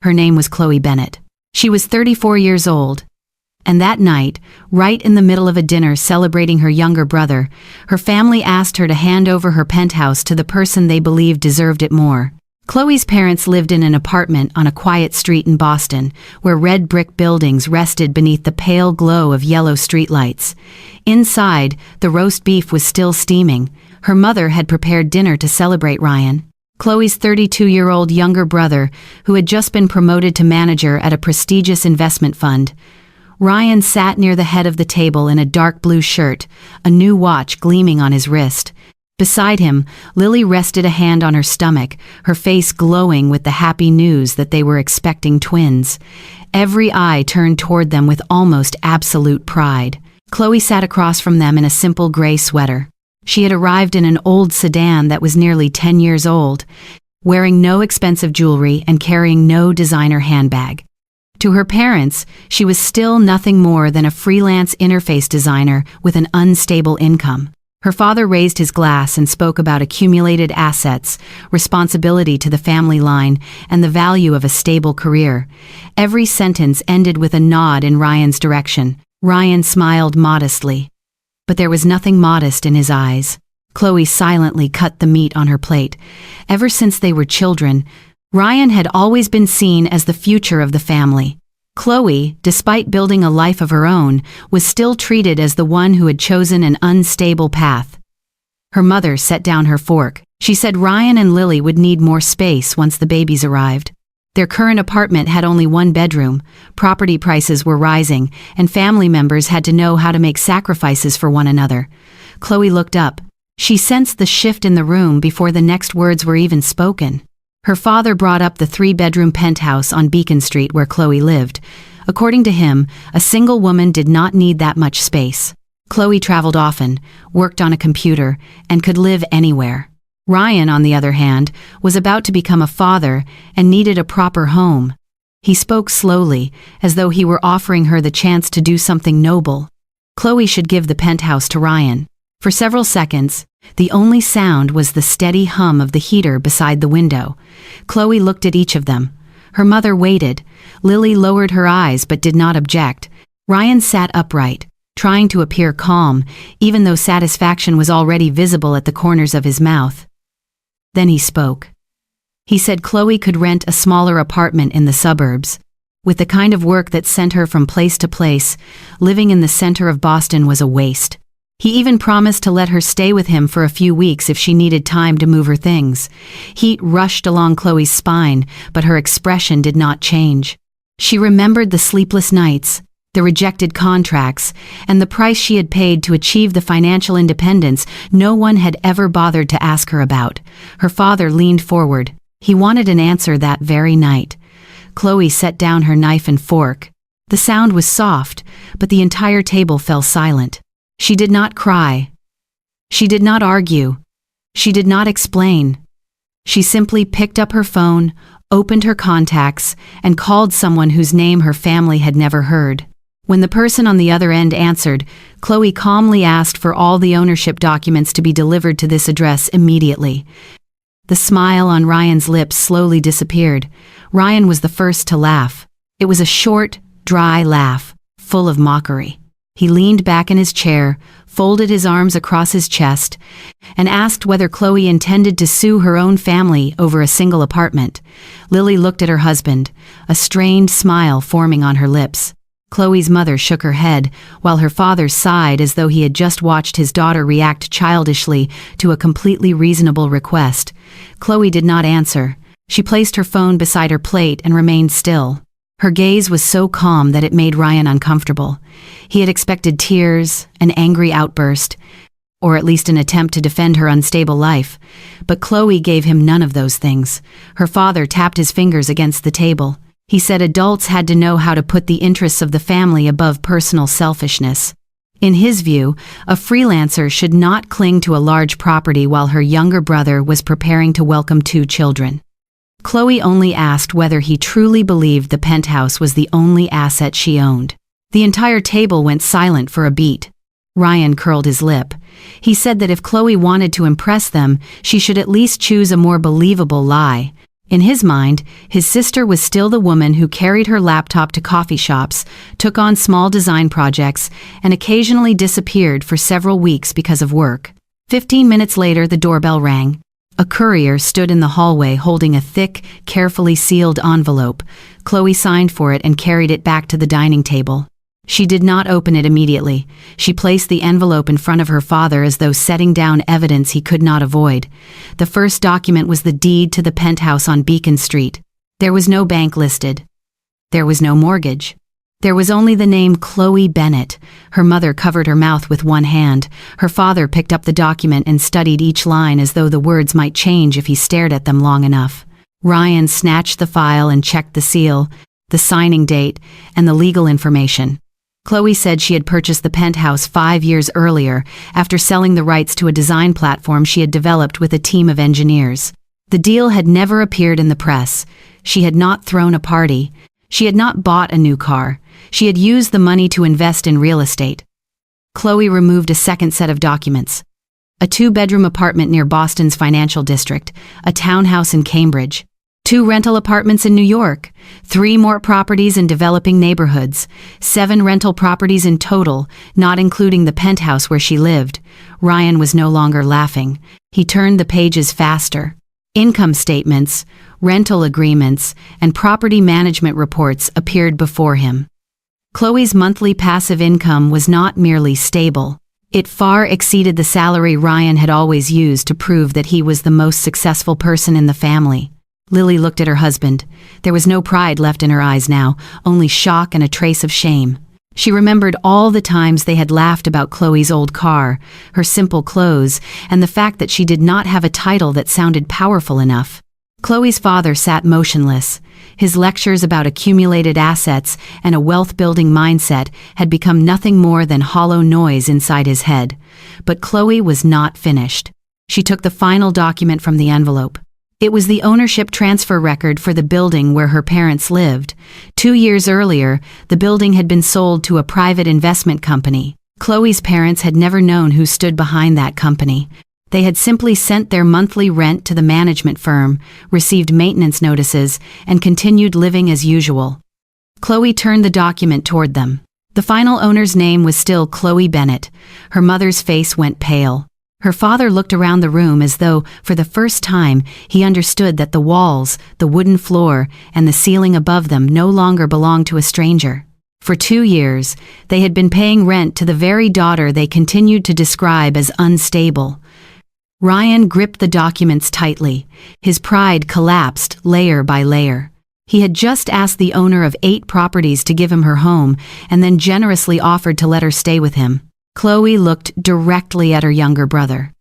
Her name was Chloe Bennett. She was 34 years old. And that night, right in the middle of a dinner celebrating her younger brother, her family asked her to hand over her penthouse to the person they believed deserved it more. Chloe's parents lived in an apartment on a quiet street in Boston, where red brick buildings rested beneath the pale glow of yellow streetlights. Inside, the roast beef was still steaming. Her mother had prepared dinner to celebrate Ryan, Chloe's 32-year-old younger brother, who had just been promoted to manager at a prestigious investment fund. Ryan sat near the head of the table in a dark blue shirt, a new watch gleaming on his wrist. Beside him, Lily rested a hand on her stomach, her face glowing with the happy news that they were expecting twins. Every eye turned toward them with almost absolute pride. Chloe sat across from them in a simple gray sweater. She had arrived in an old sedan that was nearly 10 years old, wearing no expensive jewelry and carrying no designer handbag. To her parents, she was still nothing more than a freelance interface designer with an unstable income. Her father raised his glass and spoke about accumulated assets, responsibility to the family line, and the value of a stable career. Every sentence ended with a nod in Ryan's direction. Ryan smiled modestly. But there was nothing modest in his eyes. Chloe silently cut the meat on her plate. Ever since they were children, Ryan had always been seen as the future of the family. Chloe, despite building a life of her own, was still treated as the one who had chosen an unstable path. Her mother set down her fork. She said Ryan and Lily would need more space once the babies arrived. Their current apartment had only one bedroom, property prices were rising, and family members had to know how to make sacrifices for one another. Chloe looked up. She sensed the shift in the room before the next words were even spoken. Her father brought up the 3-bedroom penthouse on Beacon Street where Chloe lived. According to him, a single woman did not need that much space. Chloe traveled often, worked on a computer, and could live anywhere. Ryan, on the other hand, was about to become a father and needed a proper home. He spoke slowly, as though he were offering her the chance to do something noble. Chloe should give the penthouse to Ryan. For several seconds, the only sound was the steady hum of the heater beside the window. Chloe looked at each of them. Her mother waited. Lily lowered her eyes but did not object. Ryan sat upright, trying to appear calm, even though satisfaction was already visible at the corners of his mouth. Then he spoke. He said Chloe could rent a smaller apartment in the suburbs. With the kind of work that sent her from place to place, living in the center of Boston was a waste. He even promised to let her stay with him for a few weeks if she needed time to move her things. Heat rushed along Chloe's spine, but her expression did not change. She remembered the sleepless nights, the rejected contracts, and the price she had paid to achieve the financial independence no one had ever bothered to ask her about. Her father leaned forward. He wanted an answer that very night. Chloe set down her knife and fork. The sound was soft, but the entire table fell silent. She did not cry. She did not argue. She did not explain. She simply picked up her phone, opened her contacts, and called someone whose name her family had never heard. When the person on the other end answered, Chloe calmly asked for all the ownership documents to be delivered to this address immediately. The smile on Ryan's lips slowly disappeared. Ryan was the first to laugh. It was a short, dry laugh, full of mockery. He leaned back in his chair, folded his arms across his chest, and asked whether Chloe intended to sue her own family over a single apartment. Lily looked at her husband, a strained smile forming on her lips. Chloe's mother shook her head, while her father sighed as though he had just watched his daughter react childishly to a completely reasonable request. Chloe did not answer. She placed her phone beside her plate and remained still. Her gaze was so calm that it made Ryan uncomfortable. He had expected tears, an angry outburst, or at least an attempt to defend her unstable life. But Chloe gave him none of those things. Her father tapped his fingers against the table. He said adults had to know how to put the interests of the family above personal selfishness. In his view, a freelancer should not cling to a large property while her younger brother was preparing to welcome 2 children. Chloe only asked whether he truly believed the penthouse was the only asset she owned. The entire table went silent for a beat. Ryan curled his lip. He said that if Chloe wanted to impress them, she should at least choose a more believable lie. In his mind, his sister was still the woman who carried her laptop to coffee shops, took on small design projects, and occasionally disappeared for several weeks because of work. 15 minutes later, the doorbell rang. A courier stood in the hallway holding a thick, carefully sealed envelope. Chloe signed for it and carried it back to the dining table. She did not open it immediately. She placed the envelope in front of her father as though setting down evidence he could not avoid. The first document was the deed to the penthouse on Beacon Street. There was no bank listed. There was no mortgage. There was only the name Chloe Bennett. Her mother covered her mouth with one hand. Her father picked up the document and studied each line as though the words might change if he stared at them long enough. Ryan snatched the file and checked the seal, the signing date, and the legal information. Chloe said she had purchased the penthouse 5 years earlier after selling the rights to a design platform she had developed with a team of engineers. The deal had never appeared in the press. She had not thrown a party. She had not bought a new car. She had used the money to invest in real estate. Chloe removed a second set of documents. A 2-bedroom apartment near Boston's financial district, a townhouse in Cambridge, 2 rental apartments in New York, 3 more properties in developing neighborhoods, 7 rental properties in total, not including the penthouse where she lived. Ryan was no longer laughing. He turned the pages faster. Income statements, rental agreements, and property management reports appeared before him. Chloe's monthly passive income was not merely stable. It far exceeded the salary Ryan had always used to prove that he was the most successful person in the family. Lily looked at her husband. There was no pride left in her eyes now, only shock and a trace of shame. She remembered all the times they had laughed about Chloe's old car, her simple clothes, and the fact that she did not have a title that sounded powerful enough. Chloe's father sat motionless. His lectures about accumulated assets and a wealth-building mindset had become nothing more than hollow noise inside his head. But Chloe was not finished. She took the final document from the envelope. It was the ownership transfer record for the building where her parents lived. 2 years earlier, the building had been sold to a private investment company. Chloe's parents had never known who stood behind that company. They had simply sent their monthly rent to the management firm, received maintenance notices, and continued living as usual. Chloe turned the document toward them. The final owner's name was still Chloe Bennett. Her mother's face went pale. Her father looked around the room as though, for the first time, he understood that the walls, the wooden floor, and the ceiling above them no longer belonged to a stranger. For 2 years, they had been paying rent to the very daughter they continued to describe as unstable. Ryan gripped the documents tightly. His pride collapsed layer by layer. He had just asked the owner of 8 properties to give him her home, and then generously offered to let her stay with him. Chloe looked directly at her younger brother.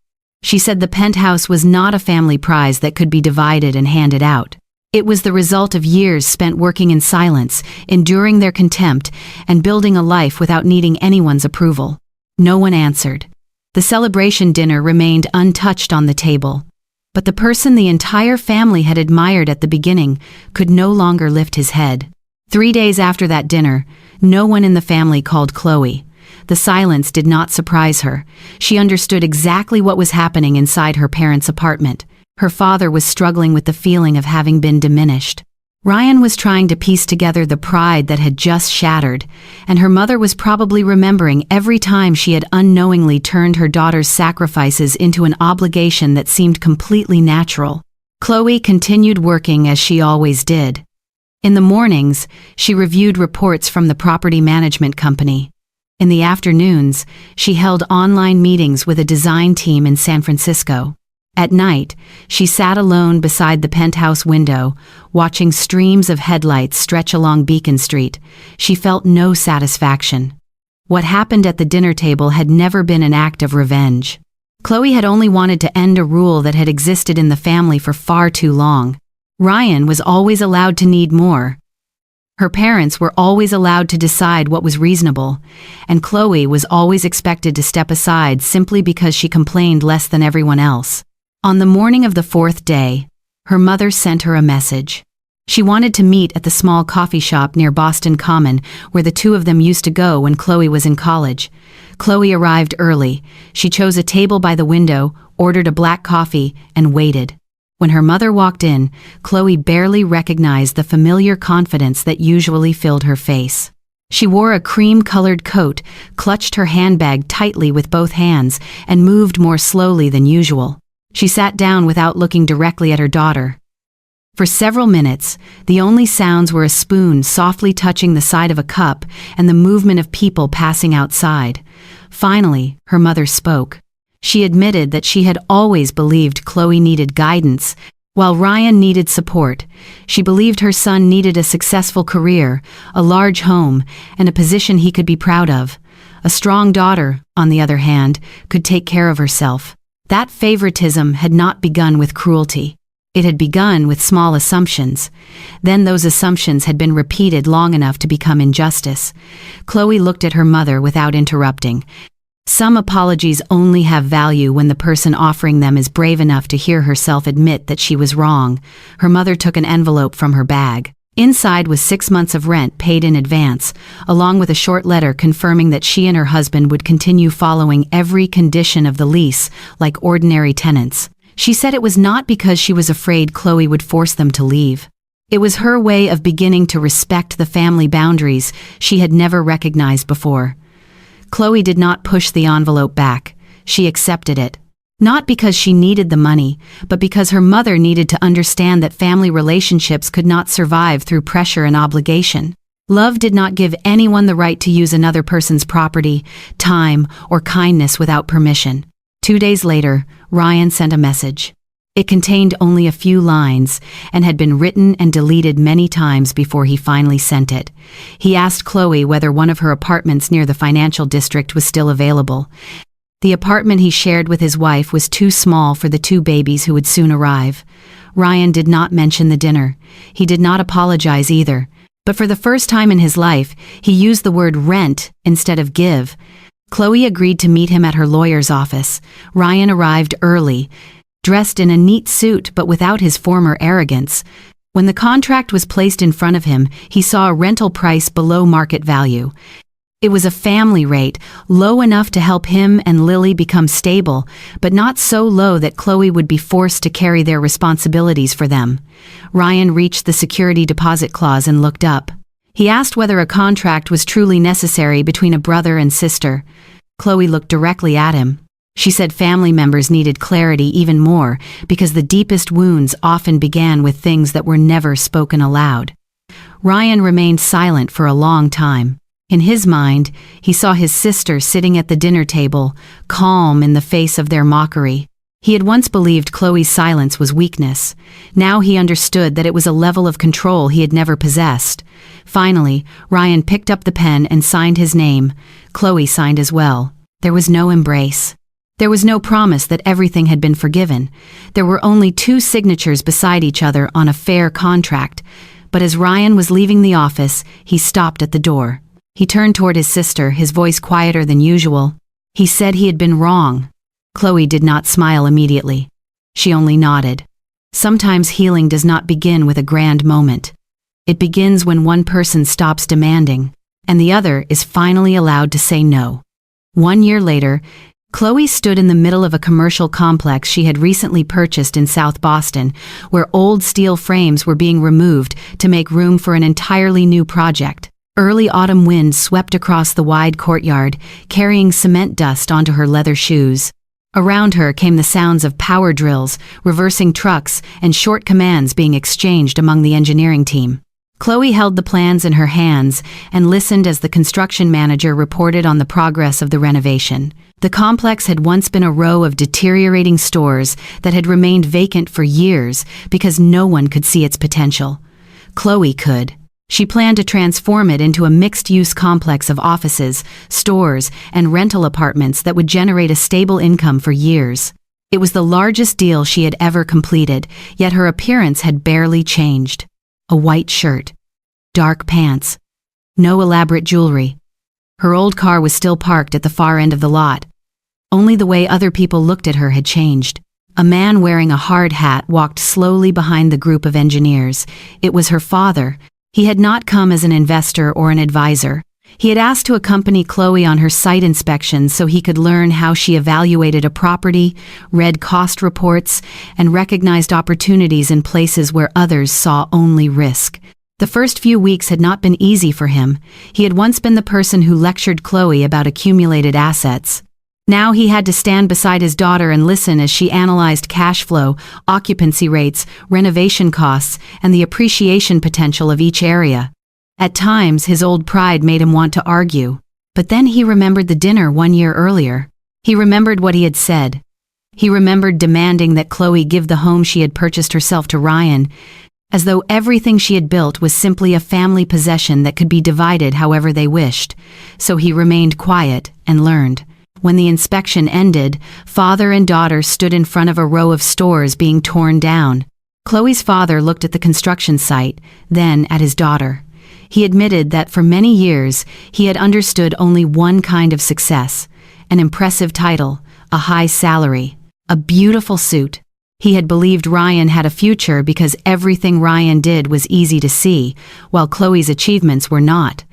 She said the penthouse was not a family prize that could be divided and handed out. It was the result of years spent working in silence, enduring their contempt, and building a life without needing anyone's approval. No one answered. The celebration dinner remained untouched on the table. But the person the entire family had admired at the beginning could no longer lift his head. 3 days after that dinner, no one in the family called Chloe. The silence did not surprise her. She understood exactly what was happening inside her parents' apartment. Her father was struggling with the feeling of having been diminished. Ryan was trying to piece together the pride that had just shattered, and her mother was probably remembering every time she had unknowingly turned her daughter's sacrifices into an obligation that seemed completely natural. Chloe continued working as she always did. In the mornings, she reviewed reports from the property management company. In the afternoons, she held online meetings with a design team in San Francisco. At night, she sat alone beside the penthouse window, watching streams of headlights stretch along Beacon Street. She felt no satisfaction. What happened at the dinner table had never been an act of revenge. Chloe had only wanted to end a rule that had existed in the family for far too long. Ryan was always allowed to need more. Her parents were always allowed to decide what was reasonable, and Chloe was always expected to step aside simply because she complained less than everyone else. On the morning of the 4th day, her mother sent her a message. She wanted to meet at the small coffee shop near Boston Common where the two of them used to go when Chloe was in college. Chloe arrived early. She chose a table by the window, ordered a black coffee, and waited. When her mother walked in, Chloe barely recognized the familiar confidence that usually filled her face. She wore a cream-colored coat, clutched her handbag tightly with both hands, and moved more slowly than usual. She sat down without looking directly at her daughter. For several minutes, the only sounds were a spoon softly touching the side of a cup and the movement of people passing outside. Finally, her mother spoke. She admitted that she had always believed Chloe needed guidance, while Ryan needed support. She believed her son needed a successful career, a large home, and a position he could be proud of. A strong daughter, on the other hand, could take care of herself. That favoritism had not begun with cruelty. It had begun with small assumptions. Then those assumptions had been repeated long enough to become injustice. Chloe looked at her mother without interrupting. Some apologies only have value when the person offering them is brave enough to hear herself admit that she was wrong. Her mother took an envelope from her bag. Inside was 6 months of rent paid in advance, along with a short letter confirming that she and her husband would continue following every condition of the lease, like ordinary tenants. She said it was not because she was afraid Chloe would force them to leave. It was her way of beginning to respect the family boundaries she had never recognized before. Chloe did not push the envelope back. She accepted it. Not because she needed the money, but because her mother needed to understand that family relationships could not survive through pressure and obligation. Love did not give anyone the right to use another person's property, time, or kindness without permission. 2 days later, Ryan sent a message. It contained only a few lines and had been written and deleted many times before he finally sent it. He asked Chloe whether one of her apartments near the financial district was still available. The apartment he shared with his wife was too small for the 2 babies who would soon arrive. Ryan did not mention the dinner. He did not apologize either. But for the first time in his life, he used the word rent instead of give. Chloe agreed to meet him at her lawyer's office. Ryan arrived early, dressed in a neat suit but without his former arrogance. When the contract was placed in front of him, he saw a rental price below market value. It was a family rate, low enough to help him and Lily become stable, but not so low that Chloe would be forced to carry their responsibilities for them. Ryan reached the security deposit clause and looked up. He asked whether a contract was truly necessary between a brother and sister. Chloe looked directly at him. She said family members needed clarity even more because the deepest wounds often began with things that were never spoken aloud. Ryan remained silent for a long time. In his mind, he saw his sister sitting at the dinner table, calm in the face of their mockery. He had once believed Chloe's silence was weakness. Now he understood that it was a level of control he had never possessed. Finally, Ryan picked up the pen and signed his name. Chloe signed as well. There was no embrace. There was no promise that everything had been forgiven. There were only 2 signatures beside each other on a fair contract. But as Ryan was leaving the office, he stopped at the door. He turned toward his sister, his voice quieter than usual. He said he had been wrong. Chloe did not smile immediately. She only nodded. Sometimes healing does not begin with a grand moment. It begins when one person stops demanding, and the other is finally allowed to say no. 1 year later, Chloe stood in the middle of a commercial complex she had recently purchased in South Boston, where old steel frames were being removed to make room for an entirely new project. Early autumn winds swept across the wide courtyard, carrying cement dust onto her leather shoes. Around her came the sounds of power drills, reversing trucks, and short commands being exchanged among the engineering team. Chloe held the plans in her hands and listened as the construction manager reported on the progress of the renovation. The complex had once been a row of deteriorating stores that had remained vacant for years because no one could see its potential. Chloe could. She planned to transform it into a mixed-use complex of offices, stores, and rental apartments that would generate a stable income for years. It was the largest deal she had ever completed, yet her appearance had barely changed. A white shirt, dark pants, no elaborate jewelry. Her old car was still parked at the far end of the lot. Only the way other people looked at her had changed. A man wearing a hard hat walked slowly behind the group of engineers. It was her father. He had not come as an investor or an advisor. He had asked to accompany Chloe on her site inspection so he could learn how she evaluated a property, read cost reports, and recognized opportunities in places where others saw only risk. The first few weeks had not been easy for him. He had once been the person who lectured Chloe about accumulated assets. Now he had to stand beside his daughter and listen as she analyzed cash flow, occupancy rates, renovation costs, and the appreciation potential of each area. At times, his old pride made him want to argue. But then he remembered the dinner 1 year earlier. He remembered what he had said. He remembered demanding that Chloe give the home she had purchased herself to Ryan, as though everything she had built was simply a family possession that could be divided however they wished. So he remained quiet and learned. When the inspection ended, father and daughter stood in front of a row of stores being torn down. Chloe's father looked at the construction site, then at his daughter. He admitted that for many years he had understood only one kind of success: an impressive title, a high salary, a beautiful suit. He had believed Ryan had a future because everything Ryan did was easy to see, while Chloe's achievements were not.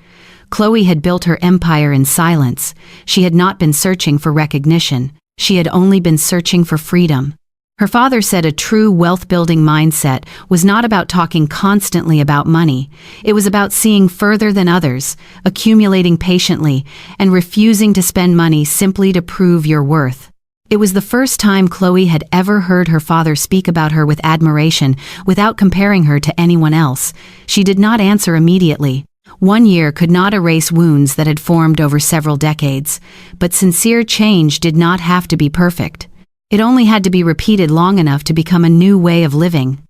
Chloe had built her empire in silence. She had not been searching for recognition. She had only been searching for freedom. Her father said a true wealth-building mindset was not about talking constantly about money. It was about seeing further than others, accumulating patiently, and refusing to spend money simply to prove your worth. It was the first time Chloe had ever heard her father speak about her with admiration without comparing her to anyone else. She did not answer immediately. 1 year could not erase wounds that had formed over several decades, but sincere change did not have to be perfect. It only had to be repeated long enough to become a new way of living.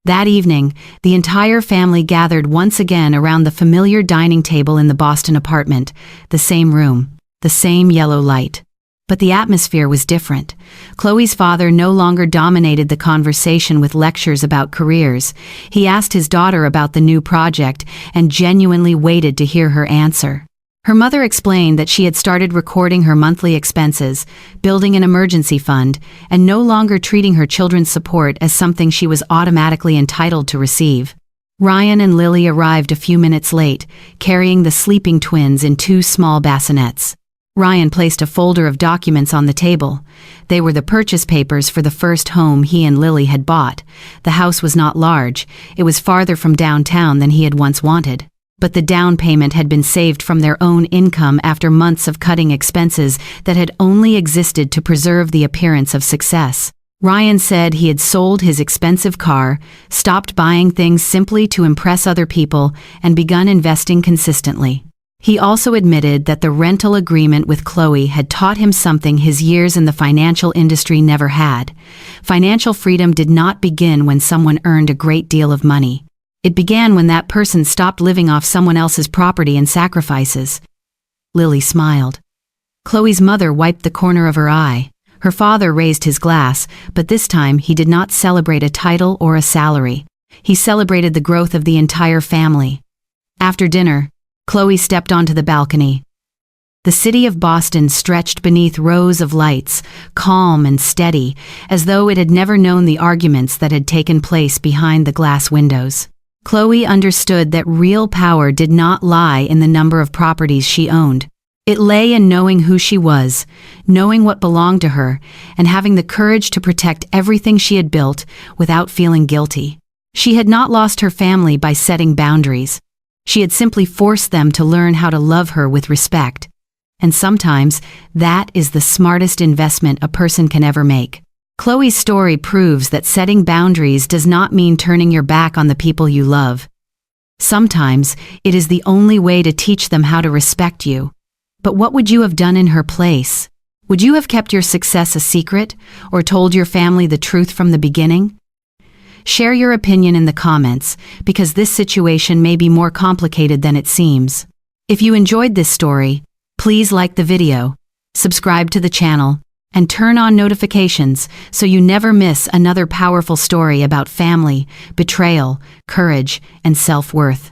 That evening, the entire family gathered once again around the familiar dining table in the Boston apartment, the same room, the same yellow light. But the atmosphere was different. Chloe's father no longer dominated the conversation with lectures about careers. He asked his daughter about the new project and genuinely waited to hear her answer. Her mother explained that she had started recording her monthly expenses, building an emergency fund, and no longer treating her children's support as something she was automatically entitled to receive. Ryan and Lily arrived a few minutes late, carrying the sleeping twins in 2 small bassinets. Ryan placed a folder of documents on the table. They were the purchase papers for the first home he and Lily had bought. The house was not large. It was farther from downtown than he had once wanted. But the down payment had been saved from their own income after months of cutting expenses that had only existed to preserve the appearance of success. Ryan said he had sold his expensive car, stopped buying things simply to impress other people, and begun investing consistently. He also admitted that the rental agreement with Chloe had taught him something his years in the financial industry never had. Financial freedom did not begin when someone earned a great deal of money. It began when that person stopped living off someone else's property and sacrifices. Lily smiled. Chloe's mother wiped the corner of her eye. Her father raised his glass, but this time he did not celebrate a title or a salary. He celebrated the growth of the entire family. After dinner, Chloe stepped onto the balcony. The city of Boston stretched beneath rows of lights, calm and steady, as though it had never known the arguments that had taken place behind the glass windows. Chloe understood that real power did not lie in the number of properties she owned. It lay in knowing who she was, knowing what belonged to her, and having the courage to protect everything she had built without feeling guilty. She had not lost her family by setting boundaries. She had simply forced them to learn how to love her with respect. And sometimes, that is the smartest investment a person can ever make. Chloe's story proves that setting boundaries does not mean turning your back on the people you love. Sometimes, it is the only way to teach them how to respect you. But what would you have done in her place? Would you have kept your success a secret, or told your family the truth from the beginning? Share your opinion in the comments, because this situation may be more complicated than it seems. If you enjoyed this story, please like the video, subscribe to the channel, and turn on notifications so you never miss another powerful story about family, betrayal, courage, and self-worth.